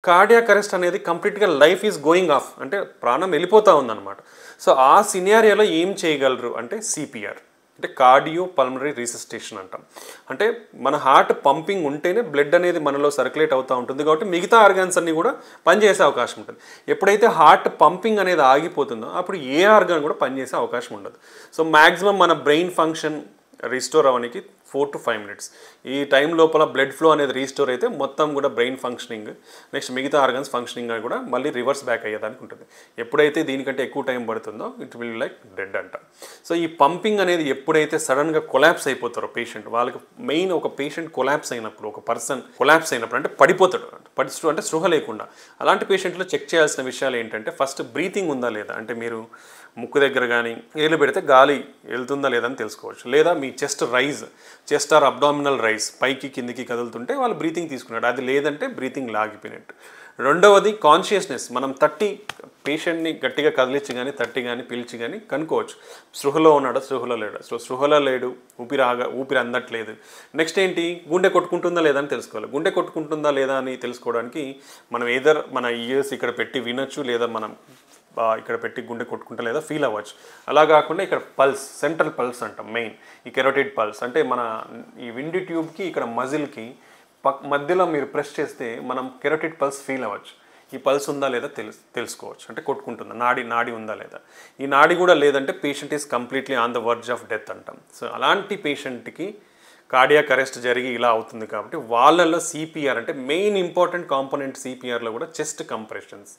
Cardiac arrest అనేది కంప్లీట్గా life is going of, అంటే ప్రాణం వెళ్ళిపోతూ ఉందన్నమాట. సో ఆ సినారియోలో ఏం చేయగలరు అంటే సిపిఆర్, అంటే కార్డియో పల్మనరీ రిససిటేషన్ అంటాం. అంటే మన హార్ట్ పంపింగ్ ఉంటేనే బ్లడ్ అనేది మనలో సర్క్యులేట్ అవుతూ ఉంటుంది, కాబట్టి మిగతా ఆర్గాన్స్ అన్నీ కూడా పనిచేసే అవకాశం ఉంటుంది. ఎప్పుడైతే హార్ట్ పంపింగ్ అనేది ఆగిపోతుందో అప్పుడు ఏ ఆర్గాన్ కూడా పనిచేసే అవకాశం ఉండదు. సో మ్యాక్సిమం మన బ్రెయిన్ ఫంక్షన్ రీస్టోర్ అవ్వడానికి 4 to 5 minutes. ఈ టైం లోపల బ్లడ్ ఫ్లో అనేది రీస్టోర్ అయితే మొత్తం కూడా బ్రెయిన్ ఫంక్షనింగ్, నెక్స్ట్ మిగతా ఆర్గన్స్ ఫంక్షనింగ్ కూడా మళ్ళీ రివర్స్ బ్యాక్ అయ్యేదానికి ఉంటుంది. ఎప్పుడైతే దీనికంటే ఎక్కువ టైం పడుతుందో ఇట్ విల్ లైక్ డెడ్ అంట. సో ఈ పంపింగ్ అనేది ఎప్పుడైతే సడన్గా కొలాప్స్ అయిపోతారో పేషెంట్, వాళ్ళకి మెయిన్ ఒక పేషెంట్ కొలాప్స్ అయినప్పుడు, ఒక పర్సన్ కొలాప్స్ అయినప్పుడు అంటే పడిపోతాడు, అంటే స్పృహ లేకుండా, అలాంటి పేషెంట్లో చెక్ చేయాల్సిన విషయాలు ఏంటంటే ఫస్ట్ బ్రీతింగ్ ఉందా లేదా, అంటే మీరు ముక్కు దగ్గర కానీ ఏలు పెడితే గాలి వెళ్తుందా లేదా అని తెలుసుకోవచ్చు. లేదా మీ చెస్ట్ ఆర్ అబ్డామినల్ రైజ్ పైకి కిందికి కదులుతుంటే వాళ్ళు బ్రీతింగ్ తీసుకున్నాడు, అది లేదంటే బ్రీతింగ్ లాగిపోయినట్టు. రెండవది కాన్షియస్నెస్, మనం పేషెంట్ని గట్టిగా కదిలించి కానీ తట్టి కానీ పిలిచి కానీ కనుక్కోవచ్చు స్పృహలో ఉన్నాడో స్పృహలో లేడు. సో స్పృహలో లేడు, ఊపిరి అందట్లేదు. నెక్స్ట్ ఏంటి, గుండె కొట్టుకుంటుందా లేదా అని తెలుసుకోవాలి. గుండె కొట్టుకుంటుందా లేదా అని తెలుసుకోవడానికి మనం మన ఇయర్స్ ఇక్కడ పెట్టి వినొచ్చు, లేదా మనం ఇక్కడ పెట్టి గుండె కొట్టుకుంటా లేదా ఫీల్ అవ్వచ్చు. అలా కాకుండా ఇక్కడ పల్స్, సెంట్రల్ పల్స్ అంటాం మెయిన్, ఈ కెరోటిడ్ పల్స్ అంటే మన ఈ విండి ట్యూబ్కి ఇక్కడ మజిల్కి మధ్యలో మీరు ప్రెస్ చేస్తే మనం కెరోటిడ్ పల్స్ ఫీల్ అవ్వచ్చు. ఈ పల్స్ ఉందా లేదా తెలుసుకోవచ్చు, అంటే కొట్టుకుంటుందా, నాడి ఉందా లేదా. ఈ నాడి కూడా లేదంటే patient is completely on the verge of death అంటాం. సో అలాంటి పేషెంట్కి కార్డియాక్ అరెస్ట్ జరిగి ఇలా అవుతుంది కాబట్టి వాళ్ళల్లో సిపిఆర్ అంటే మెయిన్ ఇంపార్టెంట్ కాంపోనెంట్ సిపిఆర్లో కూడా చెస్ట్ కంప్రెషన్స్.